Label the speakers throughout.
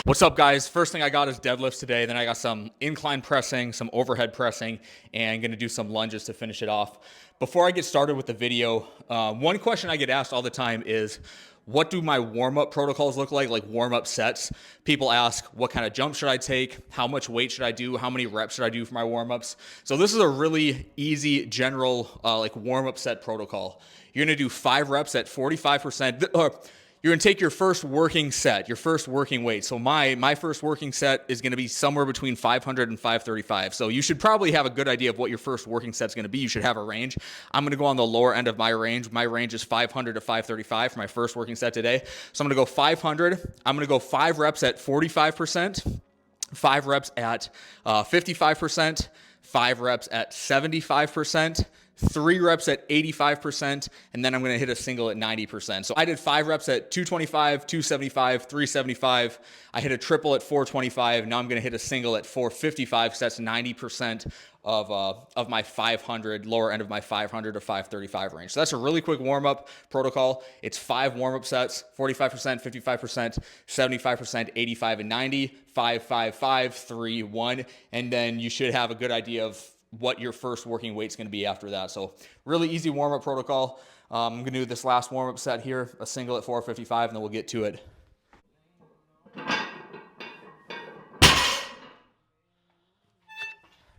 Speaker 1: What's up, guys? First thing I got is deadlifts today. Then I got some incline pressing, some overhead pressing, and going to do some lunges to finish it off. Before I get started with the video, one question I get asked all the time is, what do my warm-up protocols look like warm-up sets? People ask, what kind of jump should I take? How much weight should I do? How many reps should I do for my warm-ups? So this is a really easy, general warm-up set protocol. You're going to do 5 reps at 45%. You're going to take your first working set, your first working weight. So my first working set is going to be somewhere between 500 and 535. So you should probably have a good idea of what your first working set is going to be. You should have a range. I'm going to go on the lower end of my range. My range is 500 to 535 for my first working set today. So I'm going to go 500. I'm going to go 5 reps at 45%, 5 reps at 55%, 5 reps at 75%, 3 reps at 85%, and then I'm going to hit a single at 90%. So I did 5 reps at 225, 275, 375. I hit a triple at 425. Now I'm going to hit a single at 455, so that's 90% of my 500, lower end of my 500 to 535 range. So that's a really quick warm-up protocol. It's 5 warm-up sets, 45%, 55%, 75%, 85, and 90, 5, 5, 5, 3, 1, and then you should have a good idea of what your first working weight's going to be after that. So really easy warm-up protocol. I'm going to do this last warm-up set here, a single at 455, and then we'll get to it.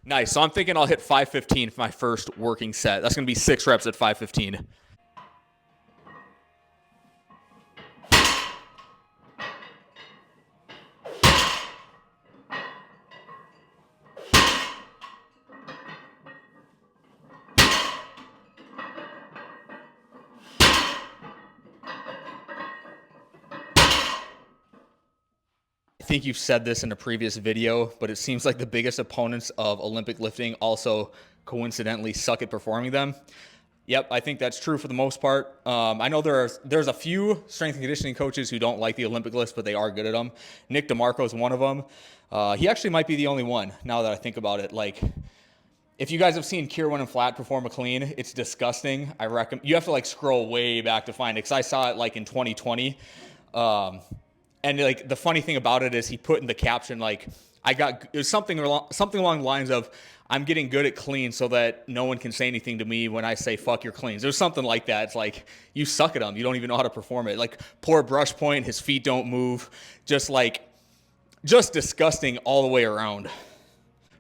Speaker 1: Nice. So I'm thinking I'll hit 515 for my first working set. That's going to be 6 reps at 515. I think you've said this in a previous video, but it seems like the biggest opponents of Olympic lifting also coincidentally suck at performing them. Yep, I think that's true for the most part. I know there's a few strength and conditioning coaches who don't like the Olympic lifts, but they are good at them. Nick DeMarco is one of them. He actually might be the only one now that I think about it. Like, if you guys have seen Kierwan and Flat perform a clean, it's disgusting. I recommend you have to scroll way back to find it, because I saw it in 2020. And the funny thing about it is he put in the caption, it was something along the lines of, I'm getting good at clean so that no one can say anything to me when I say fuck your cleans. There's something like that. It's like, you suck at them. You don't even know how to perform it. Poor brush point, his feet don't move. Just disgusting all the way around.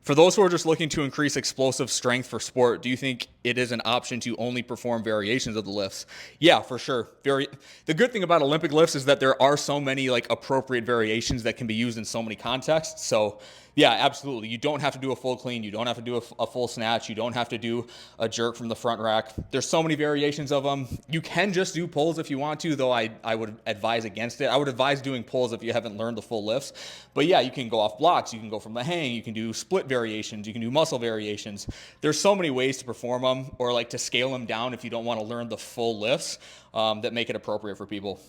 Speaker 1: For those who are just looking to increase explosive strength for sport, do you think it is an option to only perform variations of the lifts? Yeah, for sure. The good thing about Olympic lifts is that there are so many appropriate variations that can be used in so many contexts. So yeah, absolutely. You don't have to do a full clean. You don't have to do a full snatch. You don't have to do a jerk from the front rack. There's so many variations of them. You can just do pulls if you want to, though I would advise against it. I would advise doing pulls if you haven't learned the full lifts. But yeah, you can go off blocks. You can go from the hang. You can do split variations. You can do muscle variations. There's so many ways to perform them, or to scale them down if you don't want to learn the full lifts, that make it appropriate for people.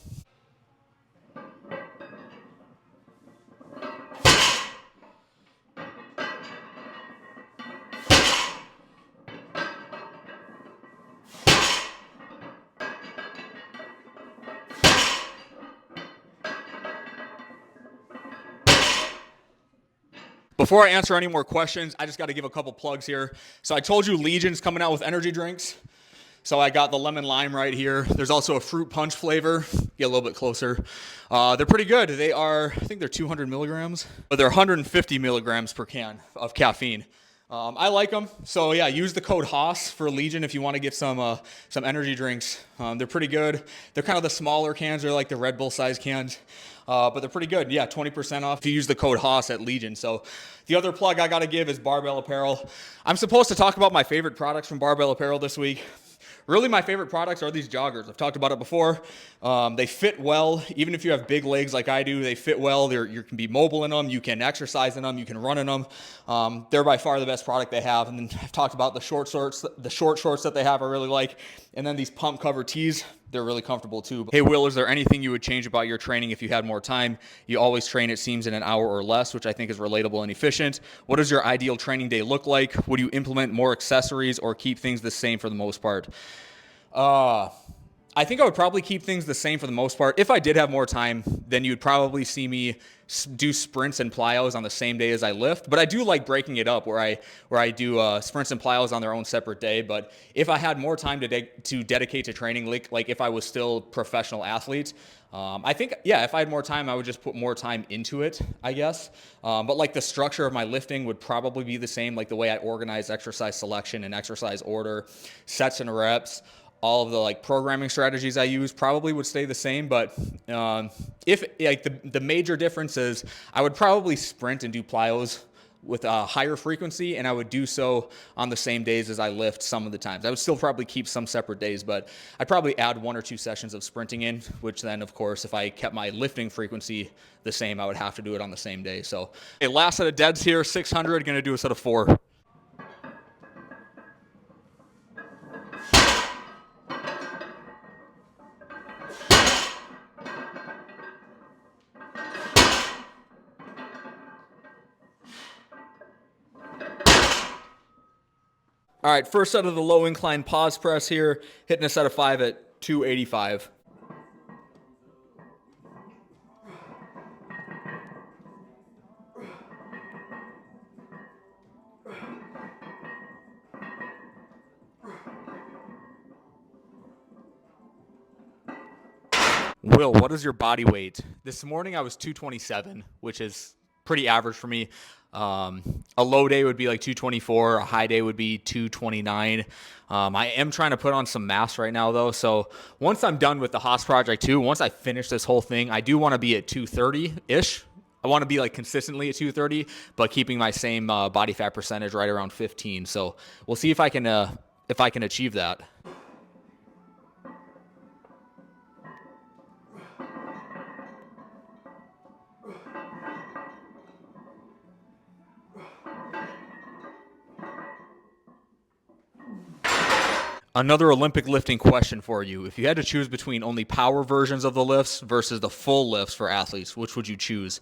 Speaker 1: Before I answer any more questions, I just got to give a couple plugs here. So I told you Legion's coming out with energy drinks. So I got the lemon lime right here. There's also a fruit punch flavor. Get a little bit closer. They're pretty good. They are, I think they're 200 milligrams, but they're 150 milligrams per can of caffeine. I like them. So yeah, use the code HOSS for Legion if you want to get some energy drinks. They're pretty good. They're kind of the smaller cans. They're like the Red Bull size cans. But they're pretty good. Yeah, 20% off if you use the code HOSS at Legion. So the other plug I got to give is Barbell Apparel. I'm supposed to talk about my favorite products from Barbell Apparel this week. Really, my favorite products are these joggers. I've talked about it before. They fit well. Even if you have big legs like I do, they fit well. You can be mobile in them. You can exercise in them. You can run in them. They're by far the best product they have. And then I've talked about the short shorts that they have I really like. And then these pump cover tees. They're really comfortable too. Hey, Will, is there anything you would change about your training if you had more time? You always train, it seems, in an hour or less, which I think is relatable and efficient. What does your ideal training day look like? Would you implement more accessories or keep things the same for the most part? I think I would probably keep things the same for the most part. If I did have more time, then you'd probably see me do sprints and plyos on the same day as I lift. But I do like breaking it up where I do sprints and plyos on their own separate day. But if I had more time to dedicate to training, like if I was still professional athlete, I think, yeah, if I had more time, I would just put more time into it, I guess. But like the structure of my lifting would probably be the same, like the way I organize exercise selection and exercise order, sets and reps. All of the like programming strategies I use probably would stay the same, but if like the major difference is I would probably sprint and do plyos with a higher frequency, and I would do so on the same days as I lift some of the times. I would still probably keep some separate days, but I'd probably add 1 or 2 sessions of sprinting in, which then, of course, if I kept my lifting frequency the same, I would have to do it on the same day. So, okay, last set of deads here, 600, gonna do a set of 4. All right, first set of the low incline pause press here, hitting a set of 5 at 285. Will, what is your body weight? This morning I was 227, which is pretty average for me. A low day would be like 224. A high day would be 229. I am trying to put on some mass right now, though. So once I'm done with the Haas project, too, once I finish this whole thing, I do want to be at 230-ish. I want to be like consistently at 230, but keeping my same body fat percentage right around 15. So we'll see if I can achieve that. Another Olympic lifting question for you. If you had to choose between only power versions of the lifts versus the full lifts for athletes, which would you choose?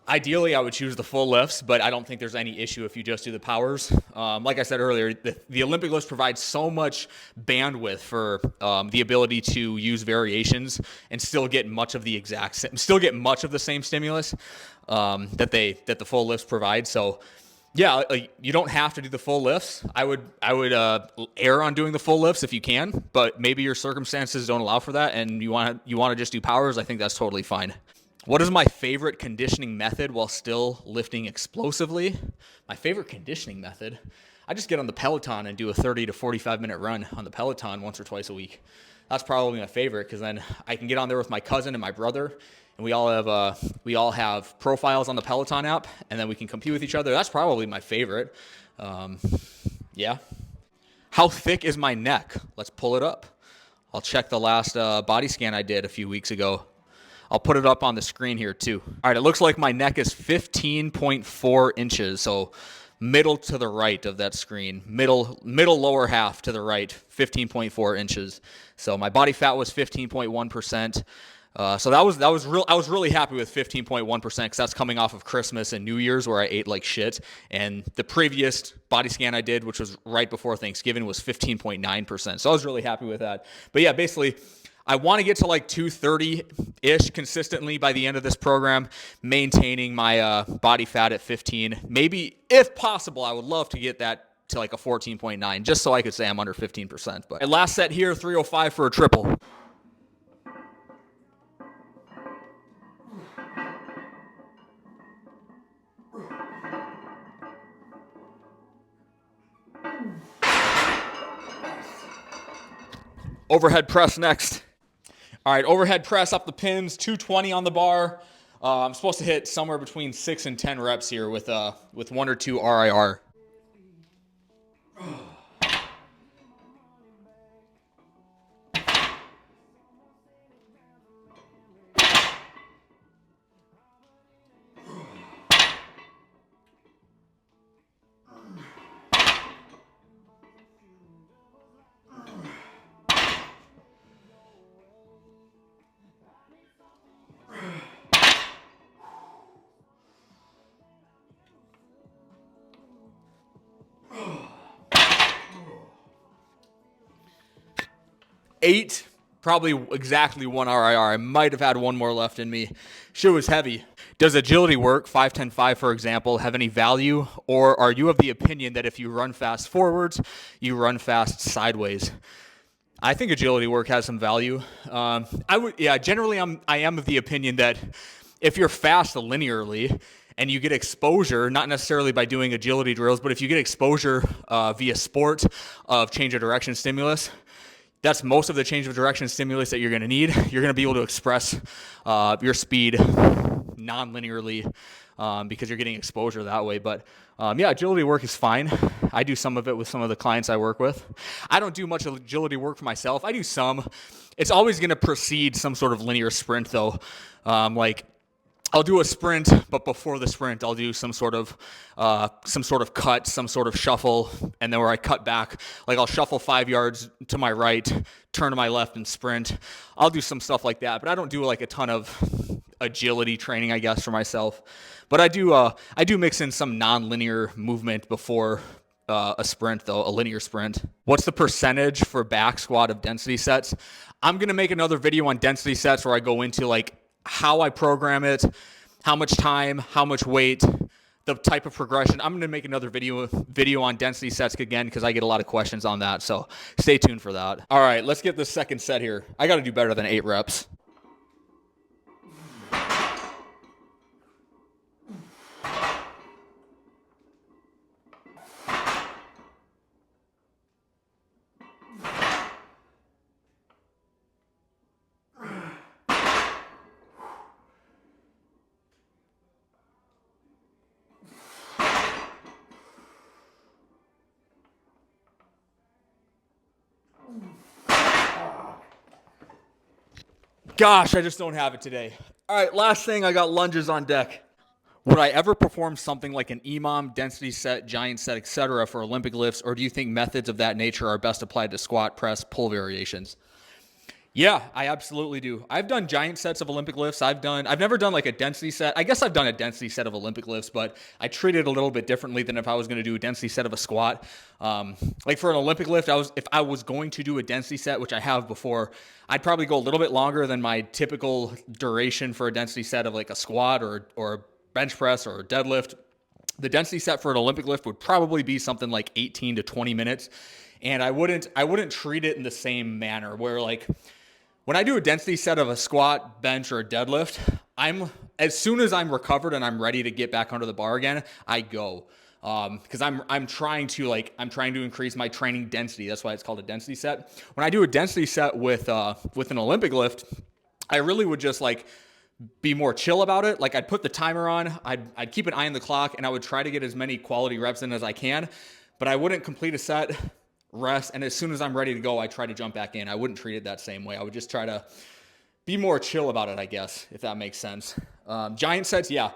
Speaker 1: Ideally, I would choose the full lifts, but I don't think there's any issue if you just do the powers. Like I said earlier, the Olympic lifts provide so much bandwidth for the ability to use variations and still get much of the same stimulus that the full lifts provide. So, yeah, you don't have to do the full lifts. I would err on doing the full lifts if you can, but maybe your circumstances don't allow for that, and you want to just do powers. I think that's totally fine. What is my favorite conditioning method while still lifting explosively? My favorite conditioning method? I just get on the Peloton and do a 30 to 45 minute run on the Peloton once or twice a week. That's probably my favorite because then I can get on there with my cousin and my brother, and we all have profiles on the Peloton app, and then we can compete with each other. That's probably my favorite. Yeah. How thick is my neck? Let's pull it up. I'll check the last body scan I did a few weeks ago. I'll put it up on the screen here too. All right, it looks like my neck is 15.4 inches, so middle to the right of that screen, middle lower half to the right, 15.4 inches. So my body fat was 15.1%. So I was really happy with 15.1% because that's coming off of Christmas and New Year's where I ate like shit. And the previous body scan I did, which was right before Thanksgiving, was 15.9%. So I was really happy with that. But yeah, basically, I want to get to like 230-ish consistently by the end of this program, maintaining my body fat at 15. Maybe, if possible, I would love to get that to like a 14.9, just so I could say I'm under 15%. But last set here, 305 for a triple. Overhead press next. All right, overhead press up the pins, 220 on the bar. I'm supposed to hit somewhere between 6 and 10 reps here with 1 or 2 RIR. Eight Probably exactly 1 RIR. I might have had one more left in me. Shit was heavy. Does agility work, 5-10-5 for example, have any value? Or are you of the opinion that if you run fast forwards, you run fast sideways? I think agility work has some value. Generally I am of the opinion that if you're fast linearly and you get exposure, not necessarily by doing agility drills, but if you get exposure via sport of change of direction stimulus, that's most of the change of direction stimulus that you're going to need. You're going to be able to express your speed non-linearly because you're getting exposure that way. But agility work is fine. I do some of it with some of the clients I work with. I don't do much agility work for myself. I do some. It's always going to precede some sort of linear sprint though. I'll do a sprint, but before the sprint, I'll do some sort of cut, some sort of shuffle, and then where I cut back, like I'll shuffle 5 yards to my right, turn to my left, and sprint. I'll do some stuff like that, but I don't do like a ton of agility training, I guess, for myself. But I do mix in some non-linear movement before a sprint, though, a linear sprint. What's the percentage for back squat of density sets? I'm gonna make another video on density sets where I go into like how I program it, how much time, how much weight, the type of progression. I'm going to make another video on density sets again because I get a lot of questions on that. So stay tuned for that. All right, let's get the second set here. I got to do better than 8 reps. Gosh, I just don't have it today. All right, last thing, I got lunges on deck. Would I ever perform something like an EMOM, density set, giant set, etc. for Olympic lifts, or do you think methods of that nature are best applied to squat, press, pull variations? Yeah, I absolutely do. I've done giant sets of Olympic lifts. I've never done like a density set. I guess I've done a density set of Olympic lifts, but I treat it a little bit differently than if I was going to do a density set of a squat. Like for an Olympic lift, if I was going to do a density set, which I have before, I'd probably go a little bit longer than my typical duration for a density set of like a squat or a bench press or a deadlift. The density set for an Olympic lift would probably be something like 18 to 20 minutes. And I wouldn't treat it in the same manner where like, when I do a density set of a squat, bench, or a deadlift, as soon as I'm recovered and I'm ready to get back under the bar again, I go. Because I'm trying to increase my training density. That's why it's called a density set. When I do a density set with an Olympic lift, I really would just like be more chill about it. Like I'd put the timer on, I'd keep an eye on the clock, and I would try to get as many quality reps in as I can. But I wouldn't complete a set, rest, and as soon as I'm ready to go, I try to jump back in. I wouldn't treat it that same way. I would just try to be more chill about it, I guess, if that makes sense. Giant sets, yeah.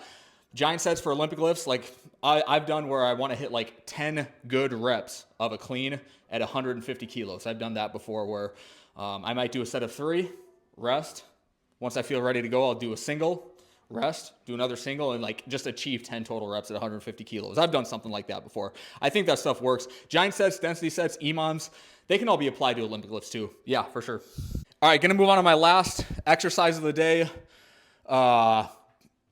Speaker 1: Giant sets for Olympic lifts, like I've done where I want to hit like 10 good reps of a clean at 150 kilos. I've done that before where I might do a set of 3, rest. Once I feel ready to go, I'll do a single, rest, do another single, and like just achieve 10 total reps at 150 kilos. I've done something like that before. I think that stuff works. Giant sets, density sets, EMOMs, they can all be applied to Olympic lifts too. Yeah, for sure. All right, gonna move on to my last exercise of the day.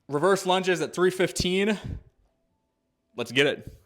Speaker 1: Reverse lunges at 315. Let's get it.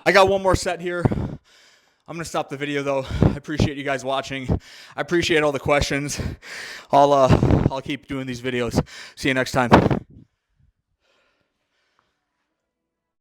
Speaker 1: I got one more set here. I'm going to stop the video though. I appreciate you guys watching. I appreciate all the questions. I'll keep doing these videos. See you next time.